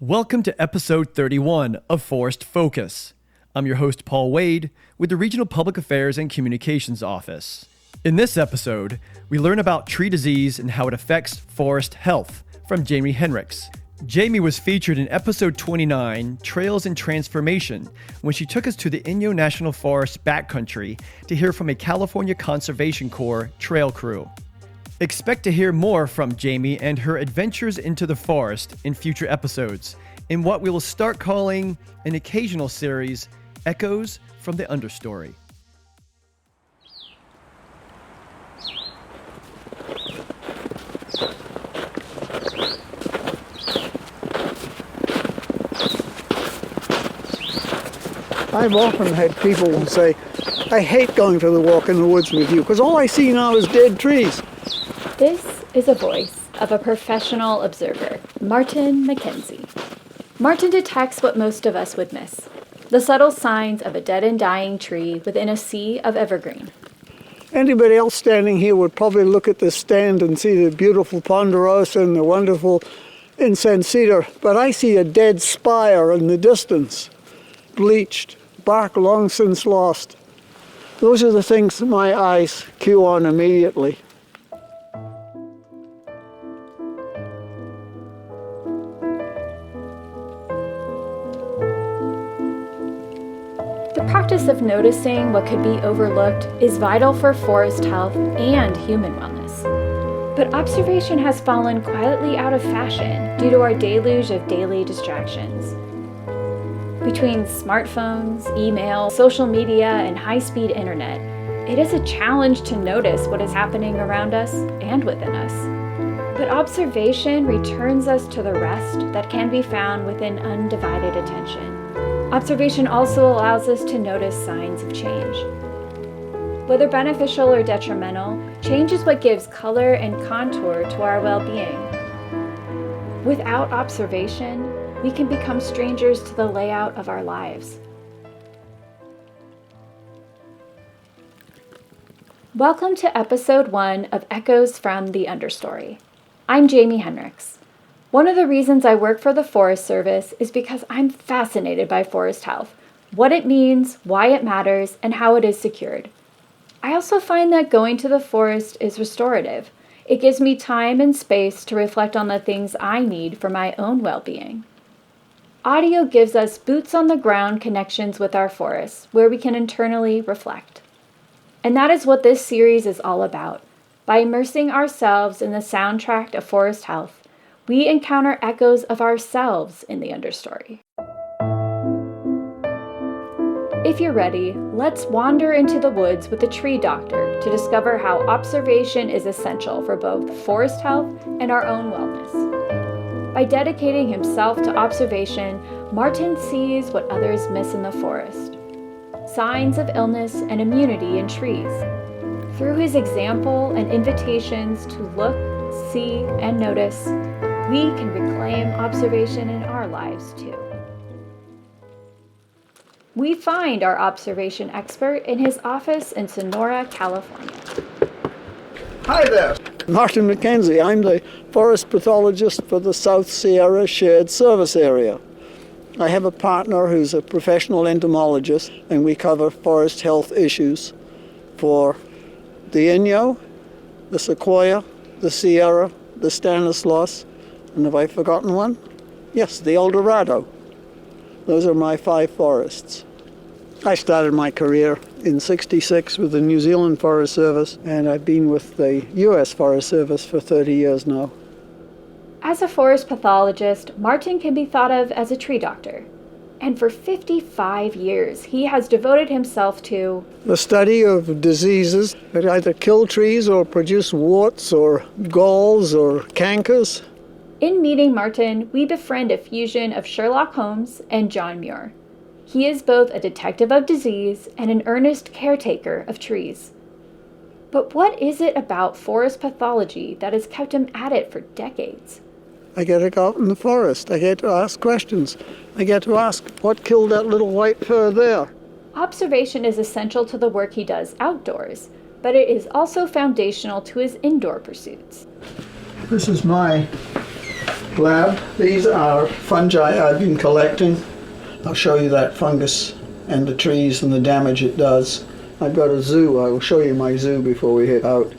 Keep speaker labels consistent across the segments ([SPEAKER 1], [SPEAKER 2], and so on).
[SPEAKER 1] Welcome to episode 31 of Forest Focus. I'm your host, Paul Wade, with the Regional Public Affairs and Communications Office. In this episode, we learn about tree disease and how it affects forest health from Jamie Hinrichs. Jamie was featured in episode 29, Trails and Transformation, when she took us to the Inyo National Forest backcountry to hear from a California Conservation Corps trail crew. Expect to hear more from Jamie and her adventures into the forest in future episodes, in what we will start calling an occasional series, Echoes from the Understory.
[SPEAKER 2] I've often had people say, I hate going for the walk in the woods with you because all I see now is dead trees.
[SPEAKER 3] This is a voice of a professional observer, Martin McKenzie. Martin detects what most of us would miss, the subtle signs of a dead and dying tree within a sea of evergreen.
[SPEAKER 2] Anybody else standing here would probably look at this stand and see the beautiful ponderosa and the wonderful incense cedar, but I see a dead spire in the distance, bleached, bark long since lost. Those are the things that my eyes cue on immediately.
[SPEAKER 3] The practice of noticing what could be overlooked is vital for forest health and human wellness. But observation has fallen quietly out of fashion due to our deluge of daily distractions. Between smartphones, email, social media, and high-speed internet, it is a challenge to notice what is happening around us and within us. But observation returns us to the rest that can be found within undivided attention. Observation also allows us to notice signs of change. Whether beneficial or detrimental, change is what gives color and contour to our well-being. Without observation, we can become strangers to the layout of our lives. Welcome to episode 1 of Echoes from the Understory. I'm Jamie Hinrichs. One of the reasons I work for the Forest Service is because I'm fascinated by forest health, what it means, why it matters, and how it is secured. I also find that going to the forest is restorative. It gives me time and space to reflect on the things I need for my own well-being. Audio gives us boots-on-the-ground connections with our forests, where we can internally reflect. And that is what this series is all about. By immersing ourselves in the soundtrack of forest health, we encounter echoes of ourselves in the understory. If you're ready, let's wander into the woods with the tree doctor to discover how observation is essential for both forest health and our own wellness. By dedicating himself to observation, Martin sees what others miss in the forest. Signs of illness and immunity in trees. Through his example and invitations to look, see, and notice, we can reclaim observation in our lives too. We find our observation expert in his office in Sonora, California.
[SPEAKER 2] Hi there. Martin McKenzie. I'm the forest pathologist for the South Sierra Shared Service Area. I have a partner who's a professional entomologist, and we cover forest health issues for the Inyo, the Sequoia, the Sierra, the Stanislaus, and have I forgotten one? Yes, the El Dorado. Those are my 5 forests. I started my career in '66 with the New Zealand Forest Service, and I've been with the U.S. Forest Service for 30 years now.
[SPEAKER 3] As a forest pathologist, Martin can be thought of as a tree doctor. And for 55 years, he has devoted himself to
[SPEAKER 2] the study of diseases that either kill trees or produce warts or galls or cankers.
[SPEAKER 3] In meeting Martin, we befriend a fusion of Sherlock Holmes and John Muir. He is both a detective of disease and an earnest caretaker of trees. But what is it about forest pathology that has kept him at it for decades?
[SPEAKER 2] I get to go out in the forest. I get to ask questions. I get to ask, what killed that little white fur there?
[SPEAKER 3] Observation is essential to the work he does outdoors, but it is also foundational to his indoor pursuits.
[SPEAKER 2] This is my lab. These are fungi I've been collecting. I'll show you that fungus and the trees and the damage it does. I've got a zoo. I will show you my zoo before we head out.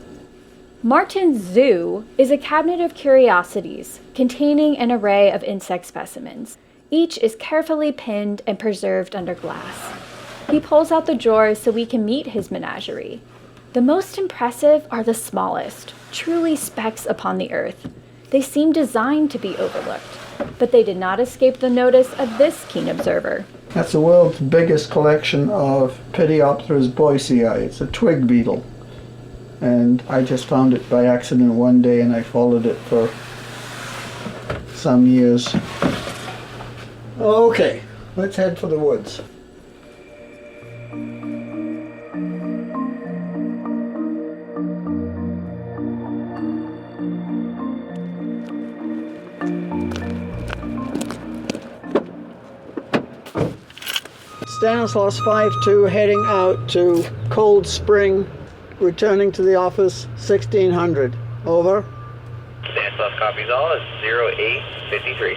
[SPEAKER 3] Martin's zoo is a cabinet of curiosities containing an array of insect specimens. Each is carefully pinned and preserved under glass. He pulls out the drawers so we can meet his menagerie. The most impressive are the smallest, truly specks upon the earth. They seem designed to be overlooked, but they did not escape the notice of this keen observer.
[SPEAKER 2] That's the world's biggest collection of Pediopterus boisei. It's a twig beetle. And I just found it by accident one day, and I followed it for some years. Okay, let's head for the woods. Stanislaus 5-2 heading out to Cold Spring, returning to the office 1600. Over.
[SPEAKER 4] Stanislaus copies all. It's 0853.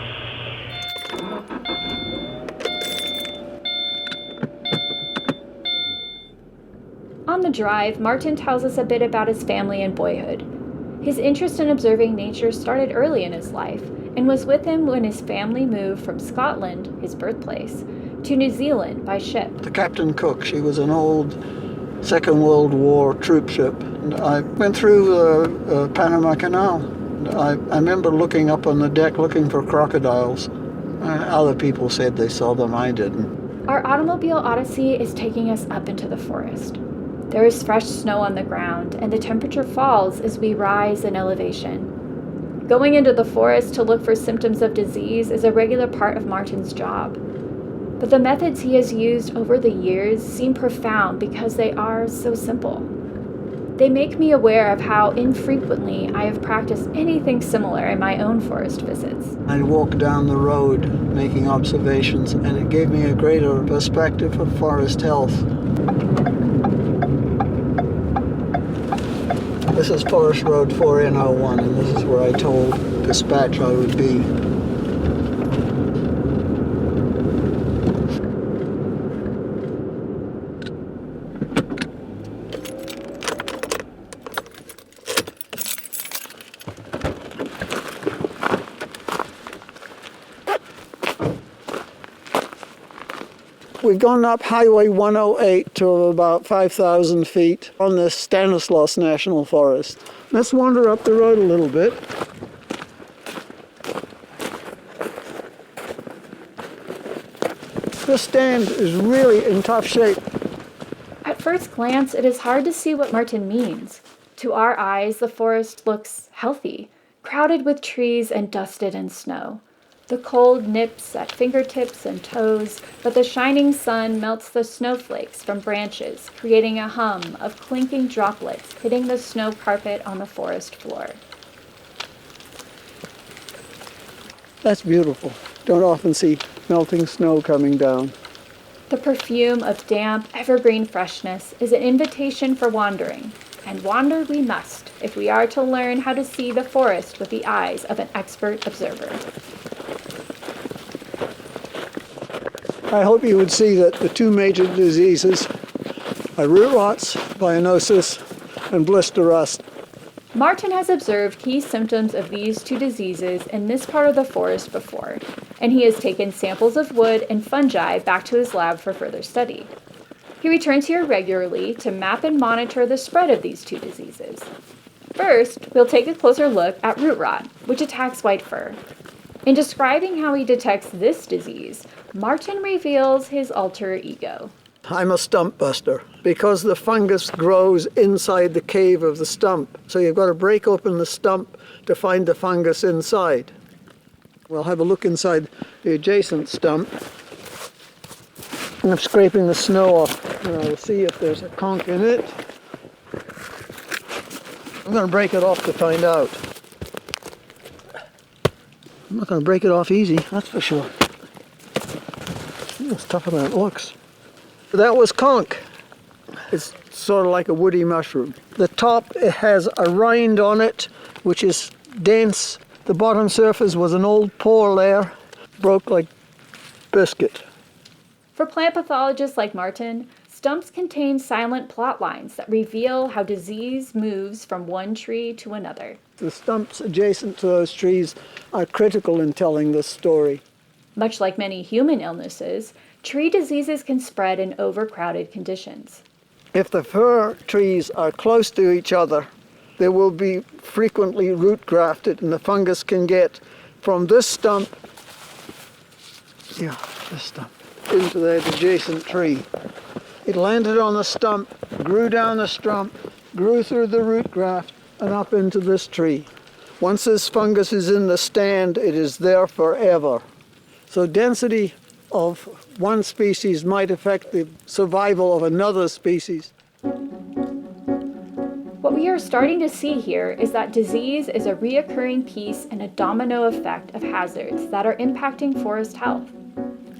[SPEAKER 3] On the drive, Martin tells us a bit about his family and boyhood. His interest in observing nature started early in his life and was with him when his family moved from Scotland, his birthplace, to New Zealand by ship.
[SPEAKER 2] The Captain Cook, she was an old Second World War troop ship. And I went through the Panama Canal. And I remember looking up on the deck looking for crocodiles. Other people said they saw them, I didn't.
[SPEAKER 3] Our automobile odyssey is taking us up into the forest. There is fresh snow on the ground, and the temperature falls as we rise in elevation. Going into the forest to look for symptoms of disease is a regular part of Martin's job. But the methods he has used over the years seem profound because they are so simple. They make me aware of how infrequently I have practiced anything similar in my own forest visits.
[SPEAKER 2] I walked down the road making observations, and it gave me a greater perspective of forest health. This is Forest Road 4N01, and this is where I told Dispatch I would be. We've gone up Highway 108 to about 5,000 feet on the Stanislaus National Forest. Let's wander up the road a little bit. This stand is really in tough shape.
[SPEAKER 3] At first glance, it is hard to see what Martin means. To our eyes, the forest looks healthy, crowded with trees and dusted in snow. The cold nips at fingertips and toes, but the shining sun melts the snowflakes from branches, creating a hum of clinking droplets hitting the snow carpet on the forest floor.
[SPEAKER 2] That's beautiful. Don't often see melting snow coming down.
[SPEAKER 3] The perfume of damp, evergreen freshness is an invitation for wandering, and wander we must if we are to learn how to see the forest with the eyes of an expert observer.
[SPEAKER 2] I hope you would see that the two major diseases are root rots, lianosis, and blister rust.
[SPEAKER 3] Martin has observed key symptoms of these two diseases in this part of the forest before, and he has taken samples of wood and fungi back to his lab for further study. He returns here regularly to map and monitor the spread of these two diseases. First, we'll take a closer look at root rot, which attacks white fir. In describing how he detects this disease, Martin reveals his alter ego.
[SPEAKER 2] I'm a stump buster because the fungus grows inside the cave of the stump. So you've got to break open the stump to find the fungus inside. We'll have a look inside the adjacent stump. I'm scraping the snow off, and I'll see if there's a conch in it. I'm going to break it off to find out. I'm not going to break it off easy, that's for sure. It's tougher than it looks. That was conch. It's sort of like a woody mushroom. The top, it has a rind on it, which is dense The bottom surface was an old pore layer, broke like biscuit.
[SPEAKER 3] For plant pathologists like Martin, stumps contain silent plot lines that reveal how disease moves from one tree to another.
[SPEAKER 2] The stumps adjacent to those trees are critical in telling this story.
[SPEAKER 3] Much like many human illnesses, tree diseases can spread in overcrowded conditions.
[SPEAKER 2] If the fir trees are close to each other, they will be frequently root grafted, and the fungus can get from this stump, into that adjacent tree. It landed on the stump, grew down the stump, grew through the root graft, and up into this tree. Once this fungus is in the stand, it is there forever. So density of one species might affect the survival of another species.
[SPEAKER 3] What we are starting to see here is that disease is a reoccurring piece and a domino effect of hazards that are impacting forest health.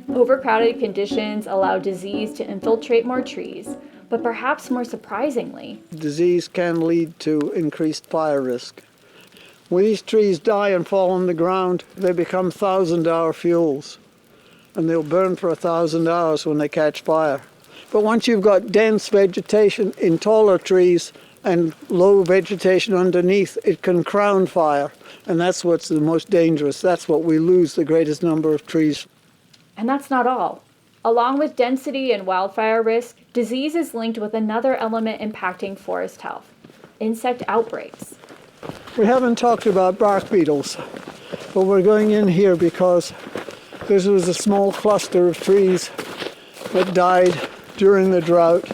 [SPEAKER 3] Overcrowded conditions allow disease to infiltrate more trees, but perhaps more surprisingly,
[SPEAKER 2] Disease can lead to increased fire risk. When these trees die and fall on the ground, they become 1,000-hour fuels, and they'll burn for 1,000 hours when they catch fire. But once you've got dense vegetation in taller trees and low vegetation underneath, it can crown fire, and that's what's the most dangerous. That's what we lose the greatest number of trees.
[SPEAKER 3] and that's not all. Along with density and wildfire risk, disease is linked with another element impacting forest health: insect outbreaks.
[SPEAKER 2] We haven't talked about bark beetles, but we're going in here because this was a small cluster of trees that died during the drought.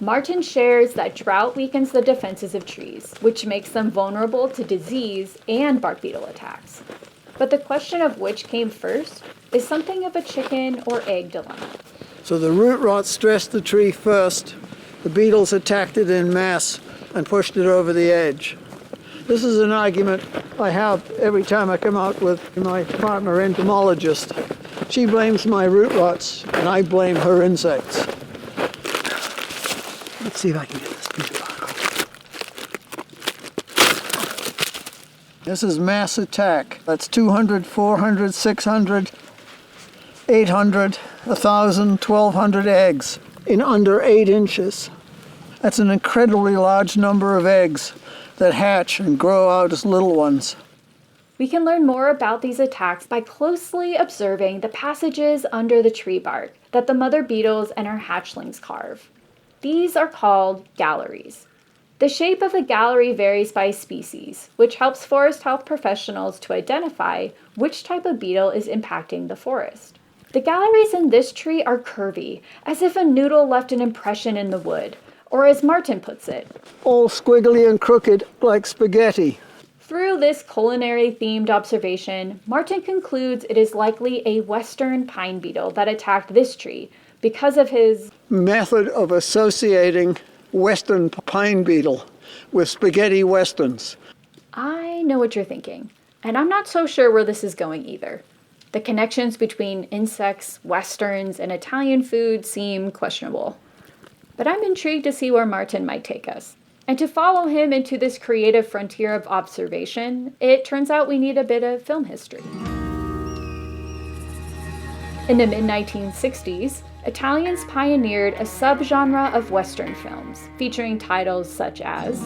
[SPEAKER 3] Martin shares that drought weakens the defenses of trees, which makes them vulnerable to disease and bark beetle attacks. But the question of which came first is something of a chicken or egg dilemma.
[SPEAKER 2] So the root rot stressed the tree first. The beetles attacked it in mass and pushed it over the edge. This is an argument I have every time I come out with my partner entomologist. She blames my root rots and I blame her insects. Let's see if I can get this piece of bark off. This is mass attack. That's 200, 400, 600, 800, 1,000, 1,200 eggs in under 8 inches. That's an incredibly large number of eggs that hatch and grow out as little ones.
[SPEAKER 3] We can learn more about these attacks by closely observing the passages under the tree bark that the mother beetles and her hatchlings carve. These are called galleries. The shape of a gallery varies by species, which helps forest health professionals to identify which type of beetle is impacting the forest. The galleries in this tree are curvy, as if a noodle left an impression in the wood, or as Martin puts it,
[SPEAKER 2] all squiggly and crooked like spaghetti.
[SPEAKER 3] Through this culinary-themed observation, Martin concludes it is likely a western pine beetle that attacked this tree because of his
[SPEAKER 2] method of associating western pine beetle with spaghetti westerns.
[SPEAKER 3] I know what you're thinking, and I'm not so sure where this is going either. The connections between insects, westerns, and Italian food seem questionable. But I'm intrigued to see where Martin might take us. And to follow him into this creative frontier of observation, it turns out we need a bit of film history. In the mid-1960s, Italians pioneered a subgenre of Western films, featuring titles such as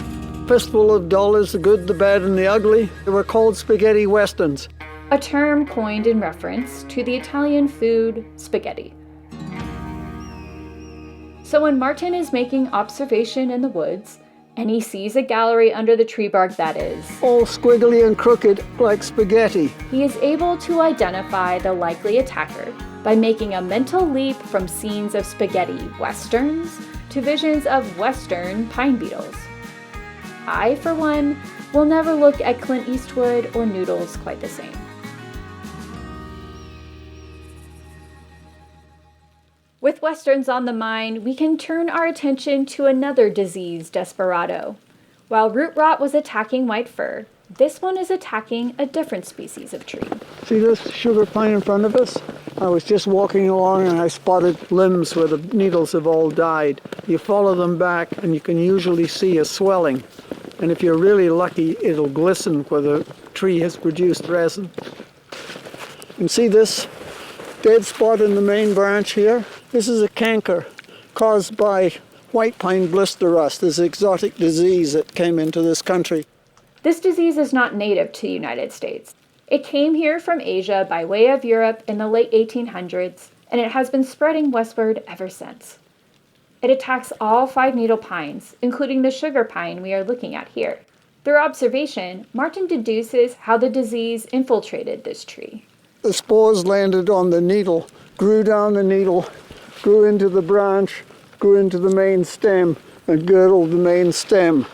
[SPEAKER 2] Fistful of Dollars, The Good, the Bad, and the Ugly. They were called spaghetti westerns.
[SPEAKER 3] a term coined in reference to the Italian food spaghetti. So when Martin is making observation in the woods, and he sees a gallery under the tree bark that is
[SPEAKER 2] all squiggly and crooked like spaghetti,
[SPEAKER 3] he is able to identify the likely attacker by making a mental leap from scenes of spaghetti westerns to visions of western pine beetles. I, for one, will never look at Clint Eastwood or noodles quite the same. With westerns on the mind, we can turn our attention to another disease desperado. While root rot was attacking white fir, this one is attacking a different species of tree.
[SPEAKER 2] see this sugar pine in front of us? I was just walking along and I spotted limbs where the needles have all died. You follow them back and you can usually see a swelling. And if you're really lucky, it'll glisten where the tree has produced resin. You can see this dead spot in the main branch here. This is a canker caused by white pine blister rust, this exotic disease that came into this country.
[SPEAKER 3] This disease is not native to the United States. It came here from Asia by way of Europe in the late 1800s, and it has been spreading westward ever since. It attacks all 5-needle pines, including the sugar pine we are looking at here. Through observation, Martin deduces how the disease infiltrated this tree.
[SPEAKER 2] The spores landed on the needle, grew down the needle, grew into the branch, grew into the main stem, and girdled the main stem.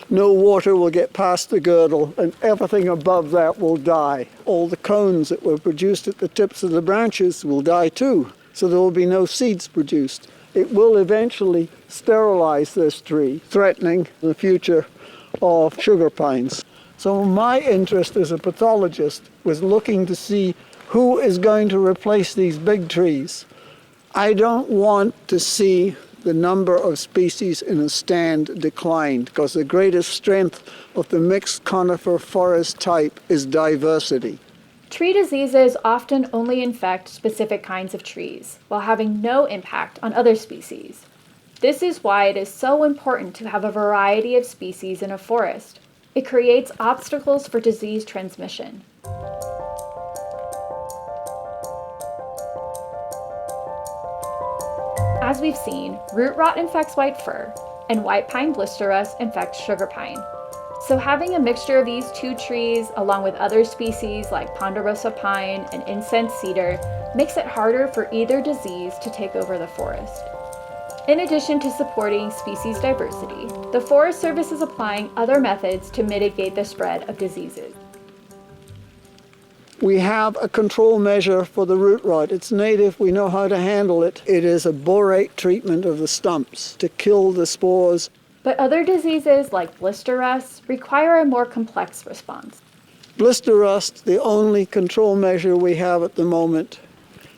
[SPEAKER 2] No water will get past the girdle, and everything above that will die. All the cones that were produced at the tips of the branches will die too, so there will be no seeds produced. It will eventually sterilize this tree, threatening the future of sugar pines. So my interest as a pathologist was looking to see who is going to replace these big trees. I don't want to see the number of species in a stand declined, because the greatest strength of the mixed conifer forest type is diversity.
[SPEAKER 3] Tree diseases often only infect specific kinds of trees, while having no impact on other species. This is why it is so important to have a variety of species in a forest. It creates obstacles for disease transmission. As we've seen, root rot infects white fir, and white pine blister rust infects sugar pine. So having a mixture of these two trees, along with other species like ponderosa pine and incense cedar, makes it harder for either disease to take over the forest. In addition to supporting species diversity, the Forest Service is applying other methods to mitigate the spread of diseases.
[SPEAKER 2] We have a control measure for the root rot. It's native, we know how to handle it. It is a borate treatment of the stumps to kill the spores.
[SPEAKER 3] But other diseases like blister rust require a more complex response.
[SPEAKER 2] Blister rust, the only control measure we have at the moment,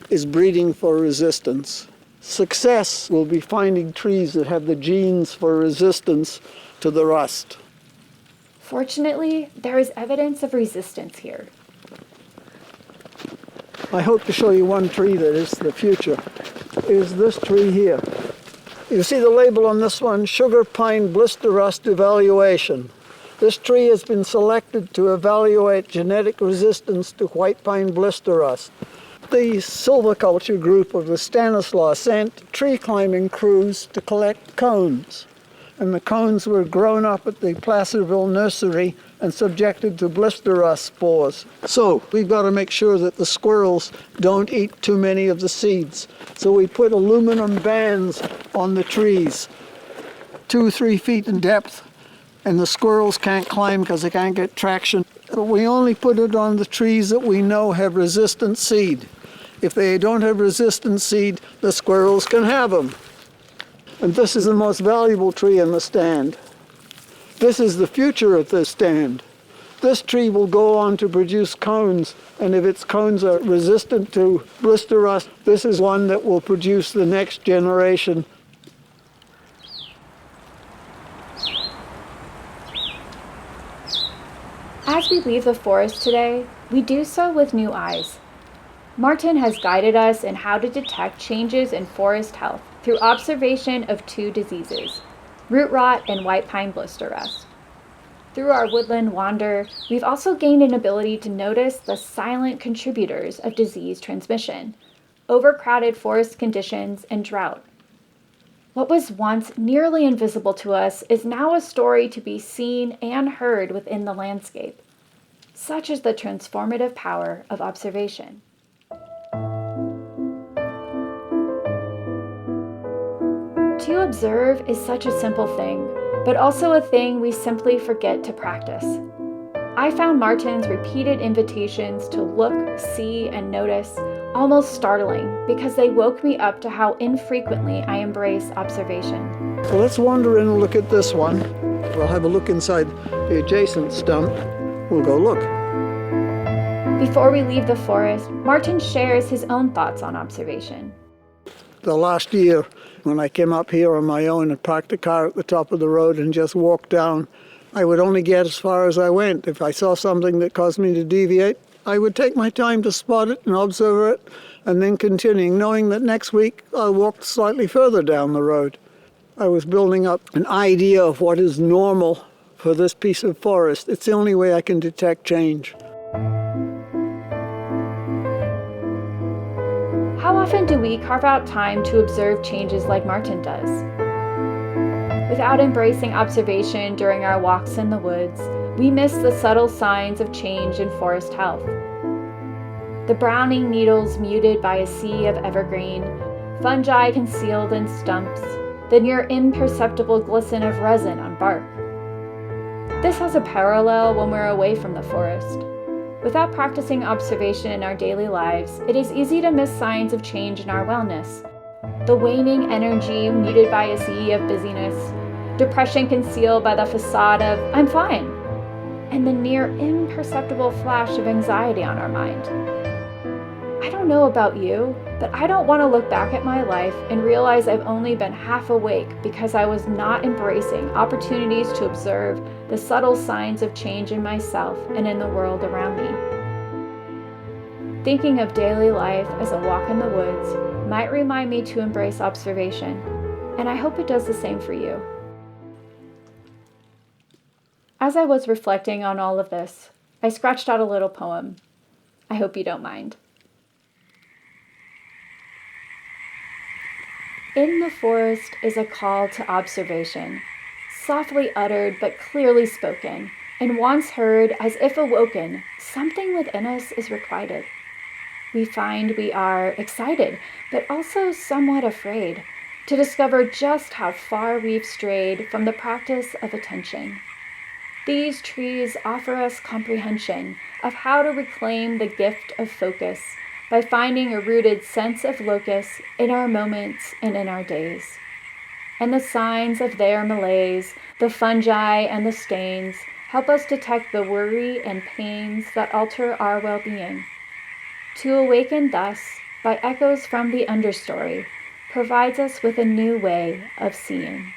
[SPEAKER 2] is breeding for resistance. Success will be finding trees that have the genes for resistance to the rust.
[SPEAKER 3] Fortunately, there is evidence of resistance here.
[SPEAKER 2] I hope to show you one tree that is the future. It is this tree here. You see the label on this one, Sugar Pine Blister Rust Evaluation. This tree has been selected to evaluate genetic resistance to white pine blister rust. The silviculture group of the Stanislaus sent tree climbing crews to collect cones. And the cones were grown up at the Placerville nursery and subjected to blister rust spores. So we've got to make sure that the squirrels don't eat too many of the seeds. So we put aluminum bands on the trees, 2-3 feet in depth, and the squirrels can't climb because they can't get traction. But we only put it on the trees that we know have resistant seed. If they don't have resistant seed, the squirrels can have them. And this is the most valuable tree in the stand. This is the future of this stand. This tree will go on to produce cones, and if its cones are resistant to blister rust, this is one that will produce the next generation.
[SPEAKER 3] As we leave the forest today, we do so with new eyes. Martin has guided us in how to detect changes in forest health through observation of two diseases, root rot and white pine blister rust. Through our woodland wander, we've also gained an ability to notice the silent contributors of disease transmission, overcrowded forest conditions, and drought. What was once nearly invisible to us is now a story to be seen and heard within the landscape. Such is the transformative power of observation. To observe is such a simple thing, but also a thing we simply forget to practice. I found Martin's repeated invitations to look, see, and notice almost startling because they woke me up to how infrequently I embrace observation.
[SPEAKER 2] So let's wander in and look at this one. We'll have a look inside the adjacent stump. We'll go look.
[SPEAKER 3] Before we leave the forest, Martin shares his own thoughts on observation.
[SPEAKER 2] The last year, when I came up here on my own and parked the car at the top of the road and just walked down I would only get as far as I went. If I saw something that caused me to deviate, I would take my time to spot it and observe it, and then continuing, knowing that next week I'll walk slightly further down the road. I was building up an idea of what is normal for this piece of forest. It's the only way I can detect change.
[SPEAKER 3] How often do we carve out time to observe changes like Martin does? Without embracing observation during our walks in the woods, we miss the subtle signs of change in forest health. The browning needles muted by a sea of evergreen, fungi concealed in stumps, the near imperceptible glisten of resin on bark. This has a parallel when we're away from the forest. Without practicing observation in our daily lives, it is easy to miss signs of change in our wellness. The waning energy muted by a sea of busyness, depression concealed by the facade of, "I'm fine," and the near imperceptible flash of anxiety on our mind. I don't know about you, but I don't want to look back at my life and realize I've only been half awake because I was not embracing opportunities to observe the subtle signs of change in myself and in the world around me. Thinking of daily life as a walk in the woods might remind me to embrace observation, and I hope it does the same for you. As I was reflecting on all of this, I scratched out a little poem. I hope you don't mind. In the forest is a call to observation, softly uttered but clearly spoken, and once heard as if awoken, something within us is requited. We find we are excited, but also somewhat afraid, to discover just how far we've strayed from the practice of attention. These trees offer us comprehension of how to reclaim the gift of focus by finding a rooted sense of locus in our moments and in our days. And the signs of their malaise, the fungi and the stains, help us detect the worry and pains that alter our well-being. To awaken thus, by echoes from the Understory, provides us with a new way of seeing.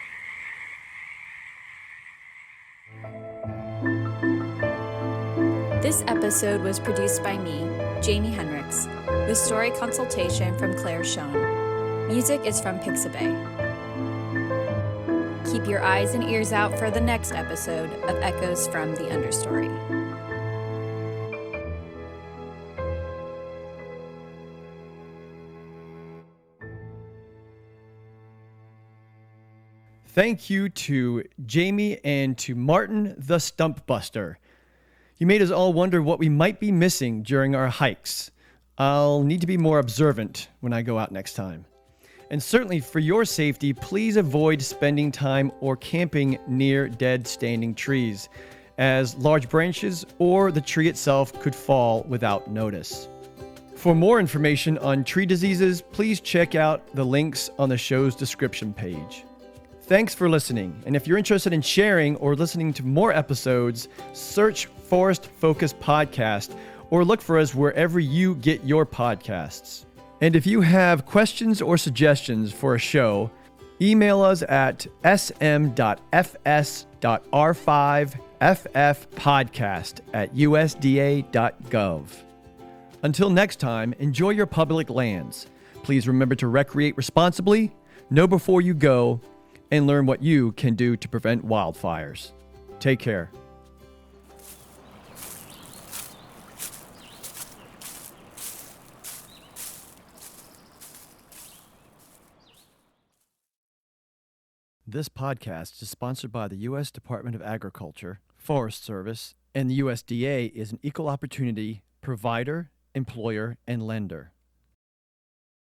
[SPEAKER 5] This episode was produced by me, Jamie Hinrichs, with story consultation from Claire Schoen. Music is from Pixabay. Keep your eyes and ears out for the next episode of Echoes from the Understory.
[SPEAKER 1] Thank you to Jamie and to Martin the Stump Buster. You made us all wonder what we might be missing during our hikes. I'll need to be more observant when I go out next time. And certainly for your safety, please avoid spending time or camping near dead standing trees, as large branches or the tree itself could fall without notice. For more information on tree diseases, please check out the links on the show's description page. Thanks for listening, and if you're interested in sharing or listening to more episodes, search Forest Focus Podcast or look for us wherever you get your podcasts. And if you have questions or suggestions for a show, email us at sm.fs.r5ffpodcast@usda.gov. Until next time, enjoy your public lands. Please remember to recreate responsibly, know before you go, and learn what you can do to prevent wildfires. Take care. This podcast is sponsored by the U.S. Department of Agriculture, Forest Service, and the USDA is an equal opportunity provider, employer, and lender.